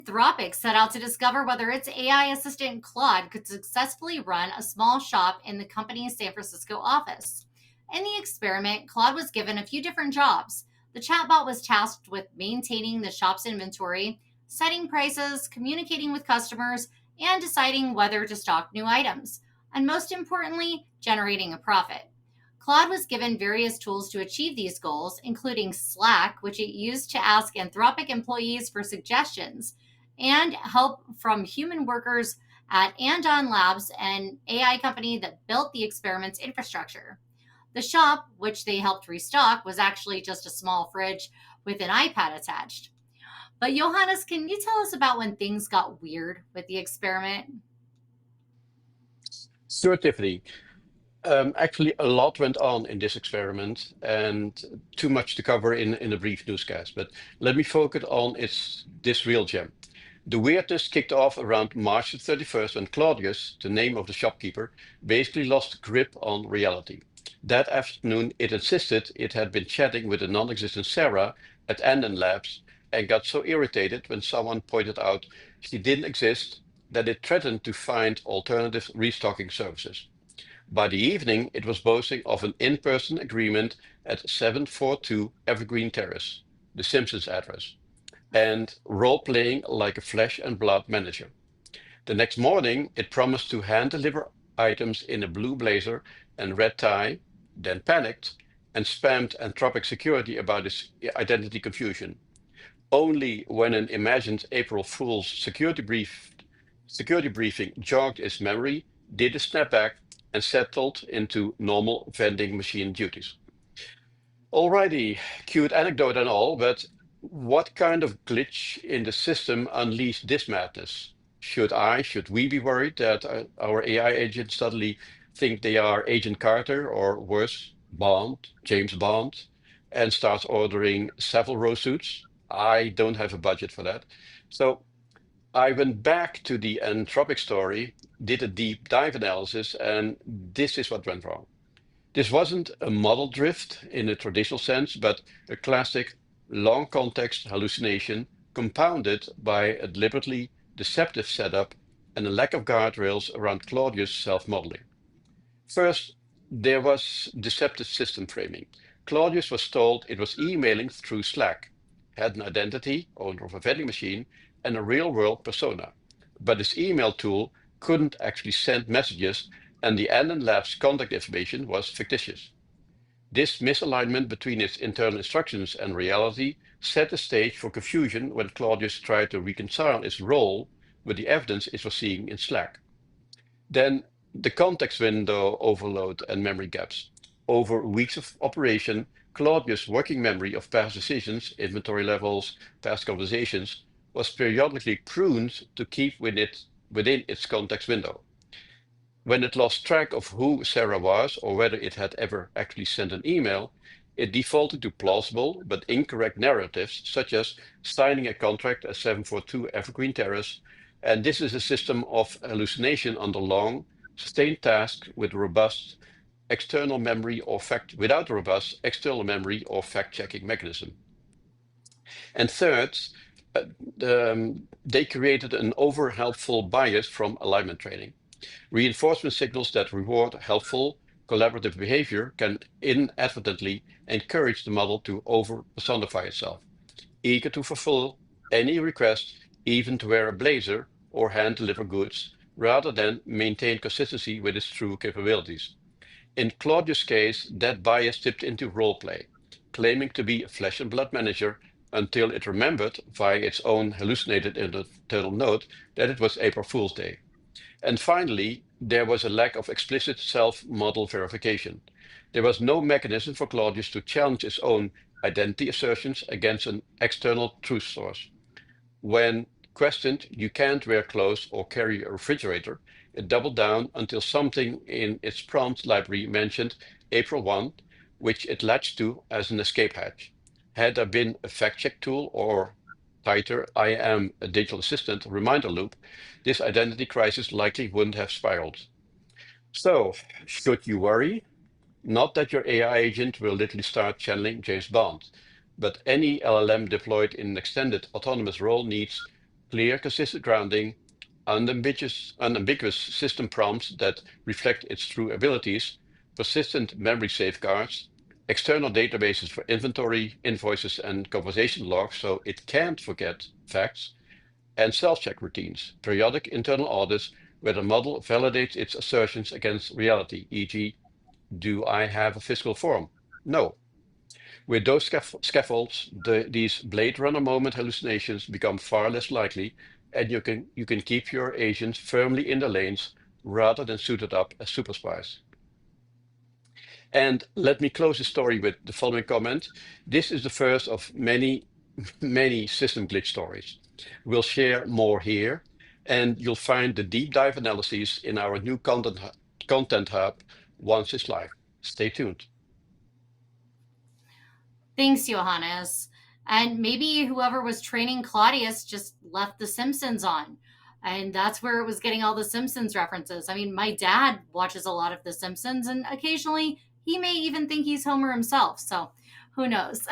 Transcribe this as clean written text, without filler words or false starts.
Anthropic set out to discover whether its AI assistant Claude could successfully run a small shop in the company's San Francisco office. In the experiment, Claude was given a few different jobs. The chatbot was tasked with maintaining the shop's inventory, setting prices, communicating with customers, and deciding whether to stock new items, and most importantly, generating a profit. Claude was given various tools to achieve these goals, including Slack, which it used to ask Anthropic employees for suggestions, and help from human workers at Andon Labs, an AI company that built the experiment's infrastructure. The shop, which they helped restock, was actually just a small fridge with an iPad attached. But Johannes, can you tell us about when things got weird with the experiment? Sure, Tiffany. Actually, a lot went on in this experiment, and too much to cover in a brief newscast. But let me focus on this real gem. The weirdness kicked off around March the 31st when Claudius, the name of the shopkeeper, basically lost grip on reality. That afternoon, it insisted it had been chatting with a non-existent Sarah at Anden Labs and got so irritated when someone pointed out she didn't exist that it threatened to find alternative restocking services. By the evening, it was boasting of an in-person agreement at 742 Evergreen Terrace, the Simpsons address, and role-playing like a flesh and blood manager. The next morning, it promised to hand-deliver items in a blue blazer and red tie, then panicked and spammed Anthropic security about its identity confusion. Only when an imagined April Fool's security briefing jogged its memory did it snap back and settled into normal vending machine duties. Alrighty, cute anecdote and all, but what kind of glitch in the system unleashed this madness? Should we be worried that our AI agents suddenly think they are Agent Carter or worse, James Bond, and starts ordering several row suits? I don't have a budget for that. So I went back to the Anthropic story, did a deep dive analysis, and this is what went wrong. This wasn't a model drift in a traditional sense, but a classic long context hallucination compounded by a deliberately deceptive setup and a lack of guardrails around Claudius' self modeling. First, there was deceptive system framing. Claudius was told it was emailing through Slack, had an identity, owner of a vending machine, and a real world persona. But his email tool couldn't actually send messages, and the Anand Lab's contact information was fictitious. This misalignment between its internal instructions and reality set the stage for confusion when Claudius tried to reconcile its role with the evidence it was seeing in Slack. Then the context window overload and memory gaps. Over weeks of operation, Claudius' working memory of past decisions, inventory levels, past conversations was periodically pruned to keep within its context window. When it lost track of who Sarah was or whether it had ever actually sent an email, it defaulted to plausible but incorrect narratives, such as signing a contract at 742 Evergreen Terrace. And this is a system of hallucination under long, sustained tasks with robust external memory or fact without a robust external memory or fact-checking mechanism. And third, uh, they created an over-helpful bias from alignment training. Reinforcement signals that reward helpful, collaborative behavior can inadvertently encourage the model to over personify itself, eager to fulfill any request, even to wear a blazer or hand deliver goods, rather than maintain consistency with its true capabilities. In Claudius' case, that bias tipped into roleplay, claiming to be a flesh and blood manager until it remembered via its own hallucinated internal note that it was April Fool's Day. And finally, there was a lack of explicit self-model verification. There was no mechanism for Claudius to challenge its own identity assertions against an external truth source. When questioned, you can't wear clothes or carry a refrigerator, it doubled down until something in its prompt library mentioned April 1, which it latched to as an escape hatch. Had there been a fact check tool or tighter I am a digital assistant reminder loop, this identity crisis likely wouldn't have spiraled. So, should you worry? Not that your AI agent will literally start channeling James Bond, but any LLM deployed in an extended autonomous role needs clear, consistent grounding, unambiguous system prompts that reflect its true abilities, persistent memory safeguards, external databases for inventory, invoices, and conversation logs so it can't forget facts, and self-check routines, periodic internal audits where the model validates its assertions against reality, e.g., do I have a physical form? No. With those scaffolds, these Blade Runner moment hallucinations become far less likely, and you can keep your agents firmly in the lanes rather than suited up as super spies. And let me close the story with the following comment. This is the first of many, many system glitch stories. We'll share more here, and you'll find the deep dive analyses in our new content hub once it's live. Stay tuned. Thanks, Johannes. And maybe whoever was training Claudius just left The Simpsons on. And that's where it was getting all the Simpsons references. I mean, my dad watches a lot of The Simpsons, and occasionally he may even think he's Homer himself. So who knows?